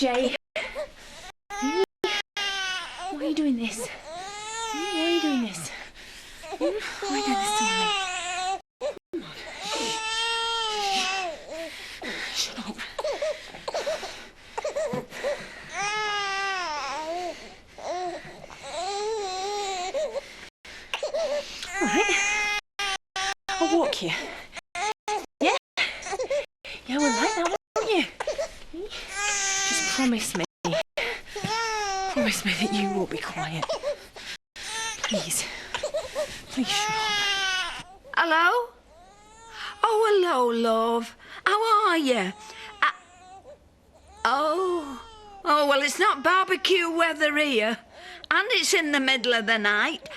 TJ. Why are you doing this? Why are you doing this? Why are you doing this to me? Come on. Shut up. All right. I'll walk you. Yeah? Yeah, we'll like that, won't you? Just promise me. Promise me that you will be quiet. Please. Please shut up. Hello? Oh, hello, love. How are you? Oh, well, it's not barbecue weather here. And it's in the middle of the night.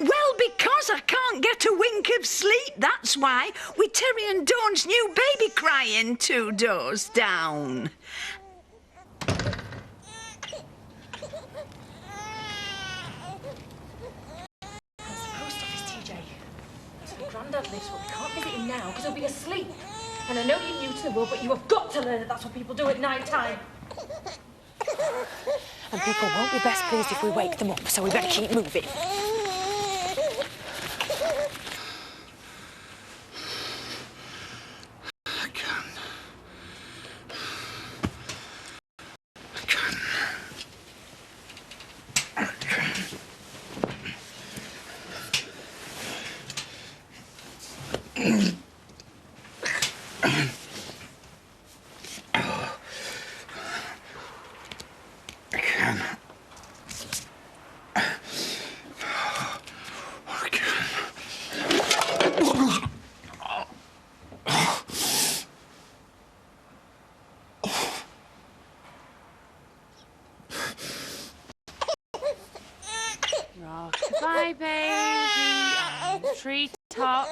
Well, because I can't get a wink of sleep, that's why. With Terry and Dawn's new baby crying 2 doors down. Grandad lives, but we can't visit him now because he'll be asleep. And I know you're new to the world, but you have got to learn that that's what people do at night time. And people won't be best pleased if we wake them up, so we better keep moving. Rock-a-bye, baby, on the treetop.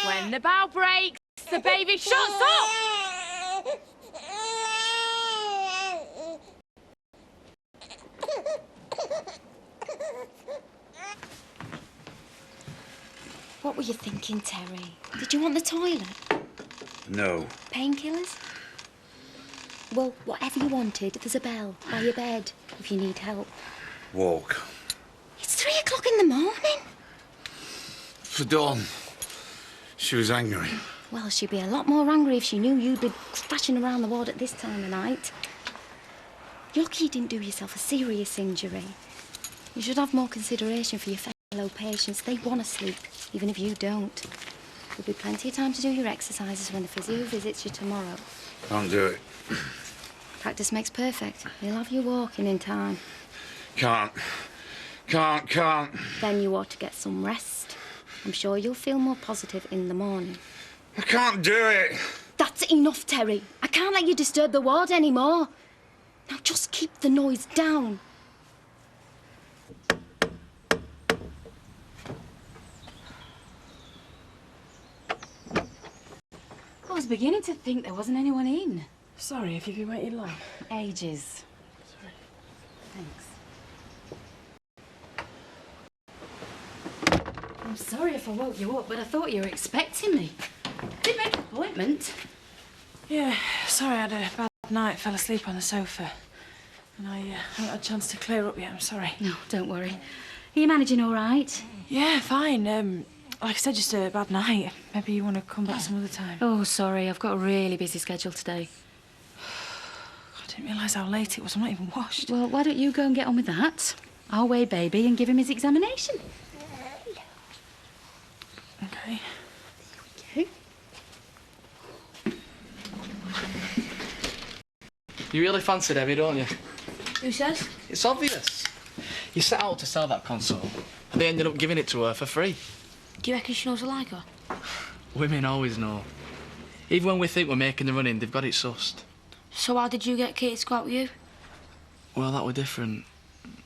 When the bough breaks, the baby shuts up! What were you thinking, Terry? Did you want the toilet? No. Painkillers? Well, whatever you wanted, there's a bell by your bed if you need help. Walk. It's 3 o'clock in the morning. For Dawn. She was angry. Well, she'd be a lot more angry if she knew you'd be thrashing around the ward at this time of night. You're lucky you didn't do yourself a serious injury. You should have more consideration for your fellow patients. They want to sleep, even if you don't. There'll be plenty of time to do your exercises when the physio visits you tomorrow. Can't do it. Practice makes perfect. You'll have you walking in time. Can't. Then you ought to get some rest. I'm sure you'll feel more positive in the morning. I can't do it. That's enough, Terry. I can't let you disturb the ward anymore. Now just keep the noise down. I was beginning to think there wasn't anyone in. Sorry if you've been waiting long. Ages. Sorry. Thanks. I'm sorry if I woke you up, but I thought you were expecting me. Did make an appointment. Yeah, sorry I had a bad night, fell asleep on the sofa. And I haven't had a chance to clear up yet, I'm sorry. No, don't worry. Are you managing all right? Yeah, fine. Like I said, just a bad night. Maybe you want to come back some other time. Oh, sorry, I've got a really busy schedule today. I didn't realise how late it was. I'm not even washed. Well, why don't you go and get on with that? I'll weigh baby and give him his examination. Okay. Okay. You really fancy Debbie, don't you? Who says? It's obvious. You set out to sell that console, and they ended up giving it to her for free. Do you reckon she knows I like her? Women always know. Even when we think we're making the run-in, they've got it sussed. So how did you get Katie to go out with you? Well, that were different.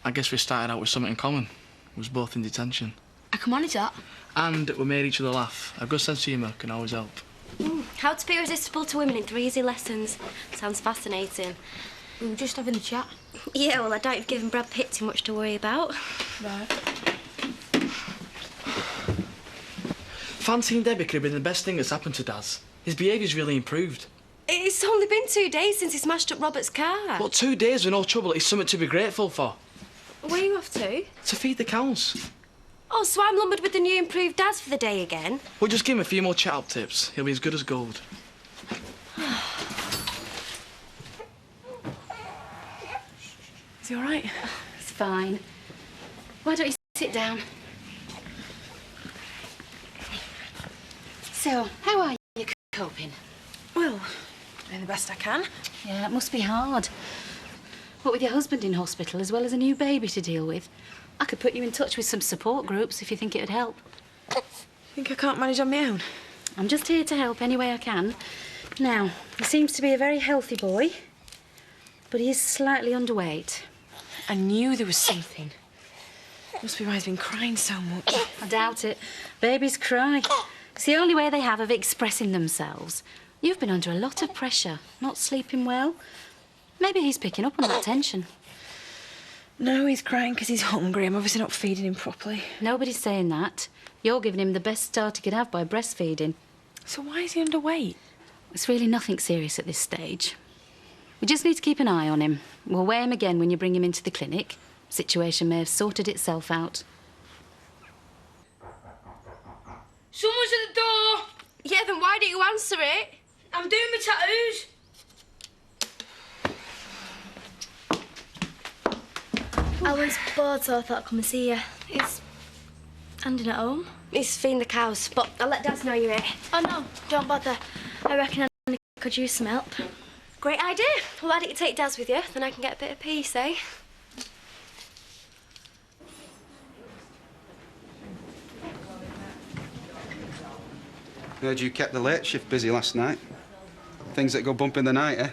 I guess we started out with something in common. We was both in detention. I can manage that. And we made each other laugh. A good sense of humour can always help. How to be irresistible to women in 3 easy lessons. Sounds fascinating. We were just having a chat. Yeah, well, I doubt you've given Brad Pitt too much to worry about. Right. Fancying Debbie could have been the best thing that's happened to Daz. His behaviour's really improved. It's only been 2 days since he smashed up Robert's car. But 2 days with no trouble is something to be grateful for. Where are you off to? To feed the cows. Oh, so I'm lumbered with the new improved Daz for the day again? We'll just give him a few more chat-up tips. He'll be as good as gold. Is he all right? It's fine. Why don't you sit down? So, how are you coping? Well, doing the best I can. Yeah, it must be hard. What with your husband in hospital as well as a new baby to deal with. I could put you in touch with some support groups if you think it would help. Think I can't manage on my own? I'm just here to help any way I can. Now, he seems to be a very healthy boy, but he is slightly underweight. I knew there was something. Must be why he's been crying so much. I doubt it. Babies cry. It's the only way they have of expressing themselves. You've been under a lot of pressure, not sleeping well. Maybe he's picking up on that tension. No, he's crying because he's hungry. I'm obviously not feeding him properly. Nobody's saying that. You're giving him the best start he could have by breastfeeding. So why is he underweight? It's really nothing serious at this stage. We just need to keep an eye on him. We'll weigh him again when you bring him into the clinic. Situation may have sorted itself out. Someone's at the door. Yeah, then why don't you answer it? I'm doing my tattoos. I was bored, so I thought I'd come and see you. Is Andy at home? He's feeding the cows, but I'll let Dad know you're here. Oh, no, don't bother. I reckon Andy could use some help. Great idea. Well, why don't you take Daz with you? Then I can get a bit of peace, eh? Heard you kept the late shift busy last night. Things that go bump in the night, eh?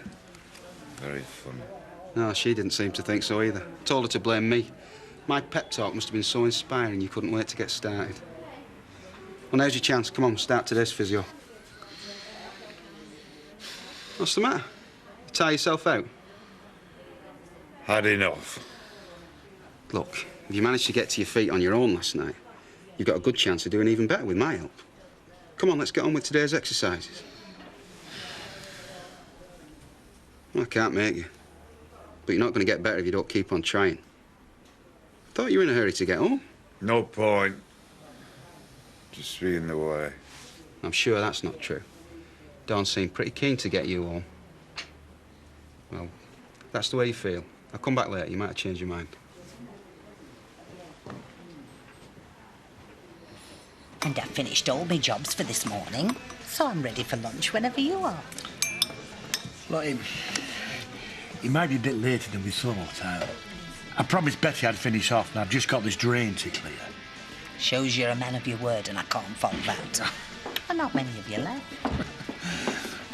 Very funny. No, she didn't seem to think so either. Told her to blame me. My pep talk must have been so inspiring you couldn't wait to get started. Well, now's your chance. Come on, start today's physio. What's the matter? You tire yourself out? Had enough. Look, if you managed to get to your feet on your own last night, you've got a good chance of doing even better with my help. Come on, let's get on with today's exercises. Well, I can't make you. But you're not going to get better if you don't keep on trying. Thought you were in a hurry to get home. No point. Just be in the way. I'm sure that's not true. Dawn seemed pretty keen to get you home. Well, that's the way you feel. I'll come back later. You might have changed your mind. And I've finished all my jobs for this morning, so I'm ready for lunch whenever you are. Look, it might be a bit later than we thought. I promised Betty I'd finish off, and I've just got this drain to clear. Shows you're a man of your word, and I can't fault that. And not many of you left.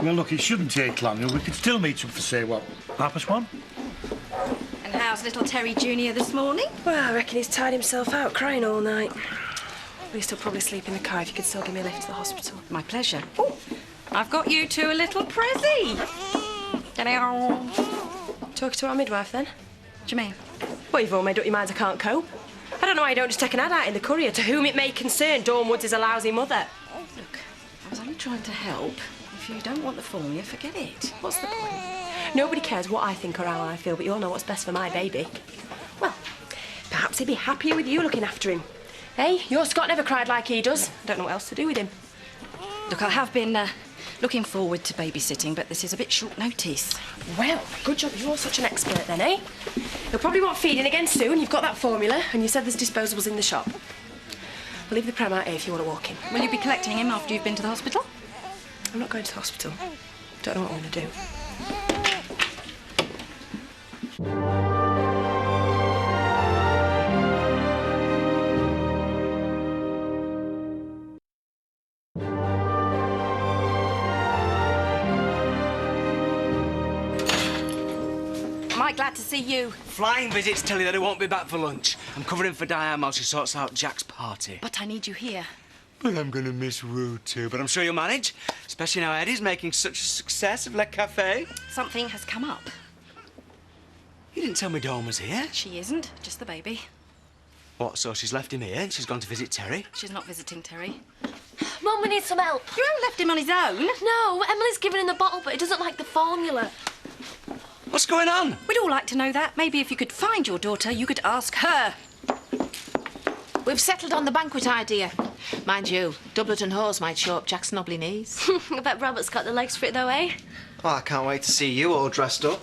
Well, look, it shouldn't take long. We could still meet up for, say, what, 1:30? And how's little Terry Jr. this morning? Well, I reckon he's tired himself out crying all night. At least he'll probably sleep in the car if you could still give me a lift to the hospital. My pleasure. Oh, I've got you two a little prezzy. Talking to our midwife, then? What do you mean? Well, you've all made up your minds I can't cope. I don't know why you don't just take an ad out in the Courier. To whom it may concern, Dawn Woods is a lousy mother. Look, I was only trying to help. If you don't want the formula, forget it. What's the point? Nobody cares what I think or how I feel, but you all know what's best for my baby. Well, perhaps he'd be happier with you looking after him. Hey, your Scott never cried like he does. I don't know what else to do with him. Look, I have been looking forward to babysitting, but this is a bit short notice. Well, good job you're such an expert then, eh? You'll probably want feeding again soon. You've got that formula, and you said there's disposables in the shop. We'll leave the pram out here if you want to walk in. Will you be collecting him after you've been to the hospital? I'm not going to the hospital. Don't know what I'm going to do. Am I glad to see you? Flying visits tell you that I won't be back for lunch. I'm covering for Diane while she sorts out Jack's party. But I need you here. Well, I'm going to miss Rue too, but I'm sure you'll manage. Especially now Eddie's making such a success of Le Café. Something has come up. You didn't tell me Dawn was here. She isn't, just the baby. What, so she's left him here and she's gone to visit Terry? She's not visiting Terry. Mum, we need some help. You haven't left him on his own. No, Emily's given him the bottle, but he doesn't like the formula. What's going on? We'd all like to know that. Maybe if you could find your daughter, you could ask her. We've settled on the banquet idea. Mind you, doublet and hose might show up Jack's knobbly knees. I bet Robert's got the legs for it though, eh? Well, I can't wait to see you all dressed up.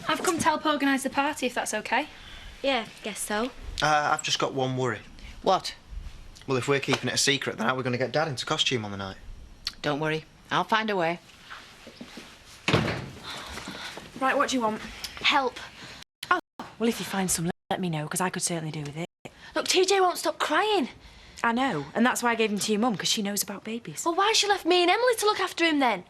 I've come to help organise the party, if that's OK. Yeah, guess so. I've just got one worry. What? Well, if we're keeping it a secret, then how are we going to get Dad into costume on the night? Don't worry, I'll find a way. Right, what do you want? Help. Oh, well, if you find some, let me know, because I could certainly do with it. Look, TJ won't stop crying. I know, and that's why I gave him to your mum, because she knows about babies. Well, why she left me and Emily to look after him then?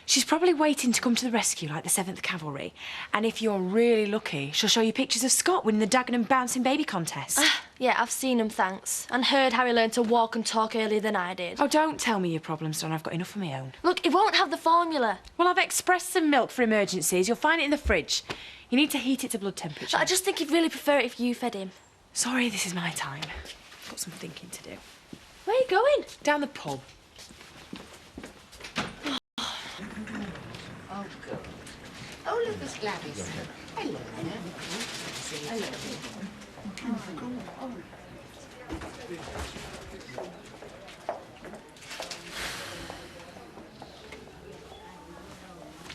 She's probably waiting to come to the rescue, like the 7th Cavalry. And if you're really lucky, she'll show you pictures of Scott winning the Dagenham Bouncing Baby contest. Yeah, I've seen him, thanks. And heard how he learned to walk and talk earlier than I did. Oh, don't tell me your problems, Don. I've got enough of my own. Look, he won't have the formula. Well, I've expressed some milk for emergencies. You'll find it in the fridge. You need to heat it to blood temperature. But I just think he'd really prefer it if you fed him. Sorry, this is my time. I've got some thinking to do. Where are you going? Down the pub. Oh, good. Oh, look, there's Gladys. Hello. Hello.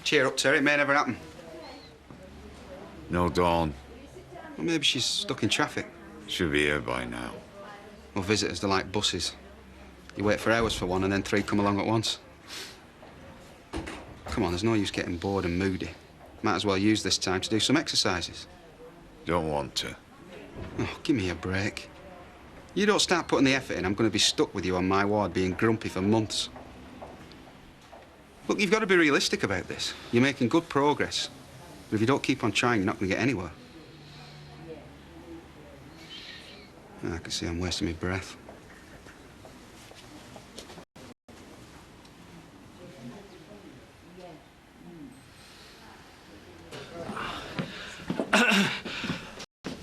Cheer up, Terry. It may never happen. No, Dawn. Well, maybe she's stuck in traffic. Should be here by now. Well, visitors, they're like buses. You wait for hours for one and then 3 come along at once. Come on, there's no use getting bored and moody. Might as well use this time to do some exercises. Don't want to. Oh, give me a break. You don't start putting the effort in, I'm going to be stuck with you on my ward being grumpy for months. Look, you've got to be realistic about this. You're making good progress. But if you don't keep on trying, you're not going to get anywhere. I can see I'm wasting my breath.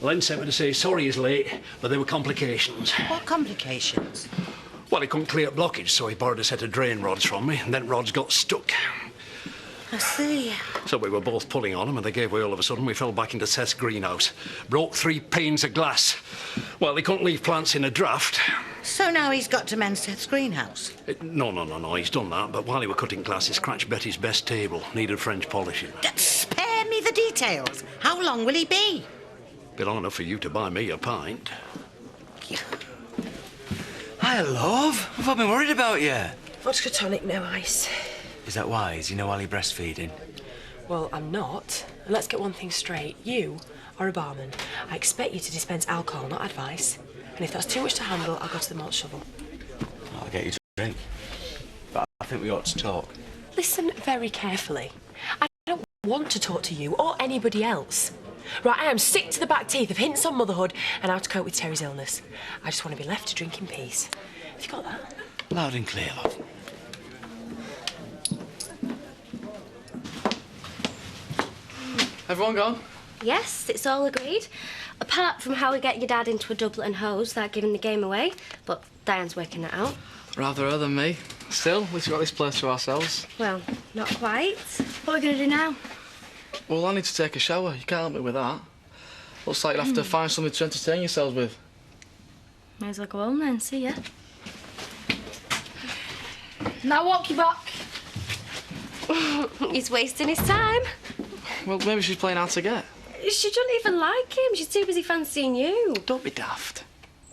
Len sent me to say sorry he's late, but there were complications. What complications? Well, he couldn't clear blockage, so he borrowed a set of drain rods from me, and then rods got stuck. I see. So we were both pulling on them, and they gave way all of a sudden. We fell back into Seth's greenhouse. Broke 3 panes of glass. Well, he couldn't leave plants in a draft. So now he's got to mend Seth's greenhouse? No, he's done that, but while he were cutting glass, he scratched Betty's best table. Needed French polishing. Spare me the details. How long will he be? Bit long enough for you to buy me a pint. Hi, love. Have I been worried about you? Vodka tonic, no ice. Is that wise? You know while you're breastfeeding? Well, I'm not. And let's get one thing straight. You are a barman. I expect you to dispense alcohol, not advice. And if that's too much to handle, I'll go to the malt shovel. I'll get you to drink. But I think we ought to talk. Listen very carefully. I don't want to talk to you or anybody else. Right, I am sick to the back teeth of hints on motherhood and how to cope with Terry's illness. I just want to be left to drink in peace. Have you got that? Loud and clear, love. Everyone gone? Yes, it's all agreed. Apart from how we get your dad into a doublet and hose without giving the game away. But Diane's working that out. Rather her than me. Still, at least we've got this place to ourselves. Well, not quite. What are we going to do now? Well, I need to take a shower. You can't help me with that. Looks like you'll have to find something to entertain yourselves with. Might as well go home then, see ya. Now walk you back. He's wasting his time. Well, maybe she's playing hard to get. She doesn't even like him. She's too busy fancying you. Don't be daft.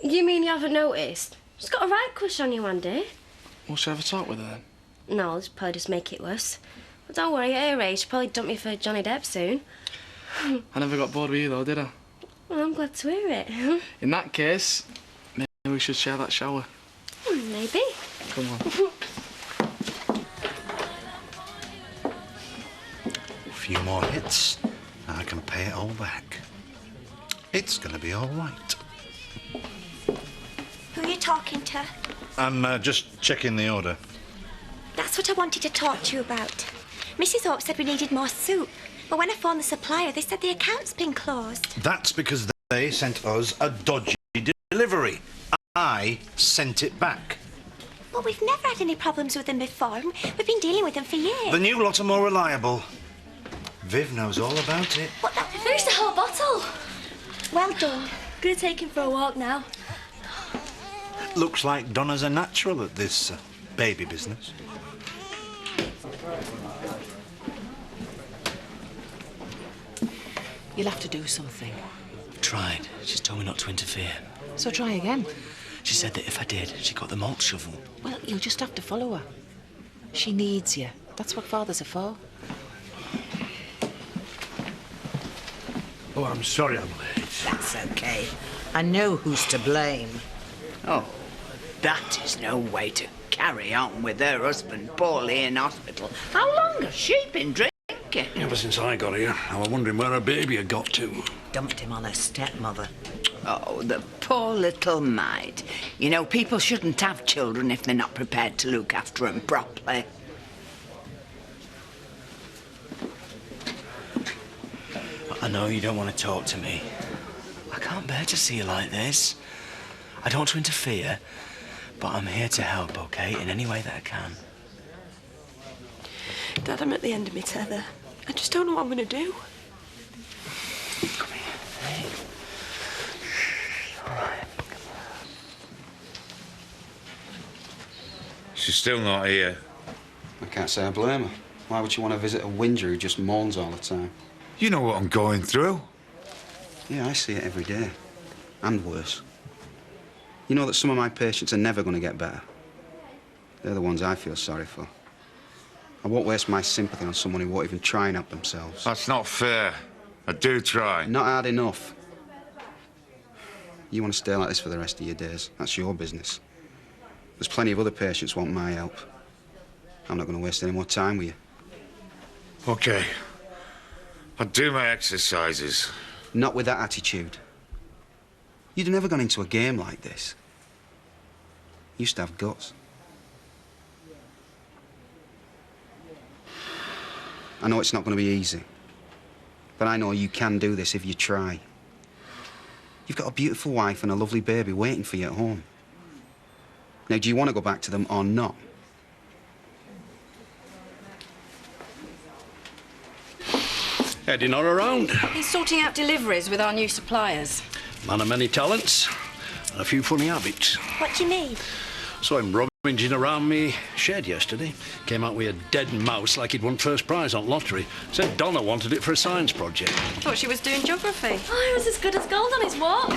You mean you haven't noticed? She's got a right crush on you, Andy. Well, should I have a talk with her then? No, this probably just make it worse. But don't worry, at her age, she'll probably dump me for Johnny Depp soon. I never got bored with you, though, did I? Well, I'm glad to hear it. In that case, maybe we should share that shower. Maybe. Come on. A few more hits, and I can pay it all back. It's going to be all right. Who are you talking to? I'm just checking the order. That's what I wanted to talk to you about. Mrs. Hope said we needed more soup, but when I phoned the supplier, they said the account's been closed. That's because they sent us a dodgy delivery. I sent it back. Well, we've never had any problems with them before. We've been dealing with them for years. The new lot are more reliable. Viv knows all about it. I finished the whole bottle. Well done. Gonna take him for a walk now. Looks like Donna's a natural at this baby business. You'll have to do something. Tried. She's told me not to interfere. So try again. She said that if I did, she got the malt shovel. Well, you'll just have to follow her. She needs you. That's what fathers are for. Oh, I'm sorry I'm late. That's okay. I know who's to blame. Oh, that is no way to carry on with her husband poorly in hospital. How long has she been drinking? Ever since I got here, I was wondering where her baby had got to. Dumped him on her stepmother. Oh, the poor little mite. You know, people shouldn't have children if they're not prepared to look after them properly. I know you don't want to talk to me. I can't bear to see you like this. I don't want to interfere, but I'm here to help, OK, in any way that I can. Dad, I'm at the end of my tether. I just don't know what I'm going to do. Come here. Hey. All right. She's still not here. I can't say I blame her. Why would you want to visit a whinger who just moans all the time? You know what I'm going through. Yeah, I see it every day. And worse. You know that some of my patients are never going to get better. They're the ones I feel sorry for. I won't waste my sympathy on someone who won't even try and help themselves. That's not fair. I do try. Not hard enough. You want to stay like this for the rest of your days. That's your business. There's plenty of other patients want my help. I'm not going to waste any more time with you. OK. I do my exercises. Not with that attitude. You'd have never gone into a game like this. You used to have guts. I know it's not going to be easy, but I know you can do this if you try. You've got a beautiful wife and a lovely baby waiting for you at home. Now, do you want to go back to them or not? Eddie not around. He's sorting out deliveries with our new suppliers. Man of many talents and a few funny habits. What do you mean? Saw him rummaging around me shed yesterday. Came out with a dead mouse like he'd won first prize on lottery. Said Donna wanted it for a science project. I thought she was doing geography. Oh, he was as good as gold on his walk.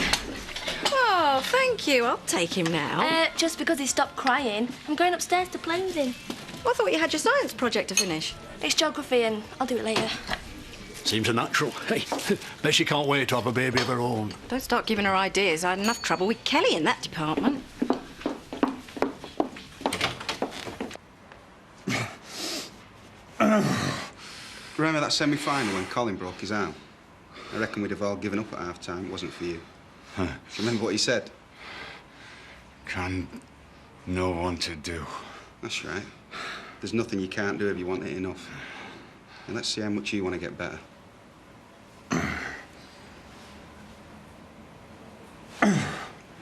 Oh, thank you. I'll take him now. Just because he stopped crying, I'm going upstairs to play with him. I thought you had your science project to finish. It's geography and I'll do it later. Seems a natural. Hey, bet she can't wait to have a baby of her own. Don't start giving her ideas. I had enough trouble with Kelly in that department. Remember that semi-final when Colin broke his arm? I reckon we'd have all given up at half-time. It wasn't for you. Huh. Remember what he said? Can no one to do. That's right. There's nothing you can't do if you want it enough. And let's see how much you want to get better.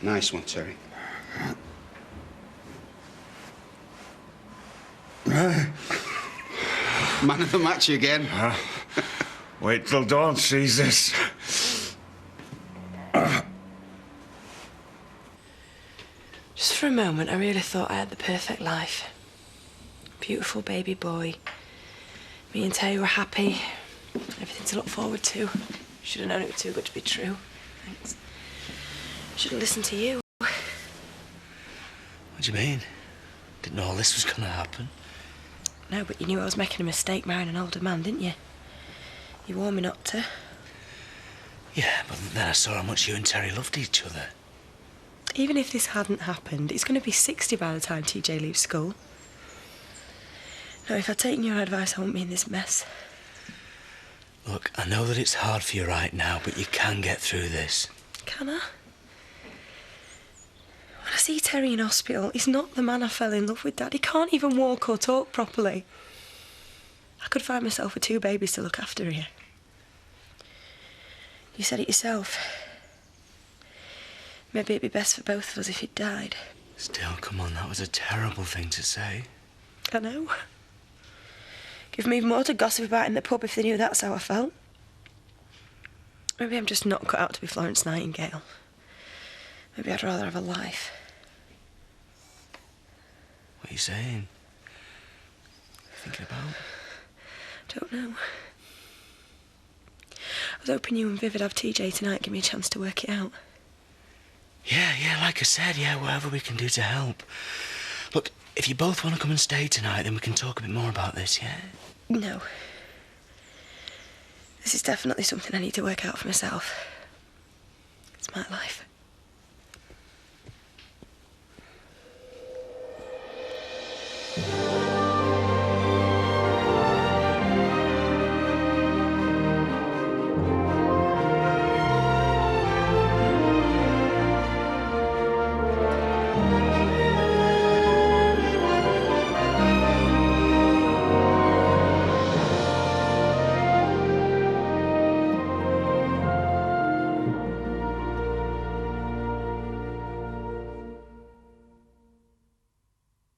Nice one, Terry. Man of the match again. Wait till Dawn sees this. Just for a moment, I really thought I had the perfect life. Beautiful baby boy. Me and Terry were happy. Everything to look forward to. Should have known it was too good to be true. Thanks. Should have listened to you. What do you mean? Didn't know all this was going to happen. No, but you knew I was making a mistake marrying an older man, didn't you? You warned me not to. Yeah, but then I saw how much you and Terry loved each other. Even if this hadn't happened, he's going to be 60 by the time TJ leaves school. No, if I'd taken your advice, I wouldn't be in this mess. Look, I know that it's hard for you right now, but you can get through this. Can I? When I see Terry in hospital, he's not the man I fell in love with, Dad. He can't even walk or talk properly. I could find myself with 2 babies to look after here. You said it yourself. Maybe it'd be best for both of us if he'd died. Still, come on, that was a terrible thing to say. I know. Give me more to gossip about in the pub if they knew that's how I felt. Maybe I'm just not cut out to be Florence Nightingale. Maybe I'd rather have a life. What are you saying? Thinking about? Don't know. I was hoping you and Vivid have TJ tonight, give me a chance to work it out. Yeah, like I said, whatever we can do to help. Look, if you both want to come and stay tonight, then we can talk a bit more about this, yeah? No. This is definitely something I need to work out for myself. It's my life.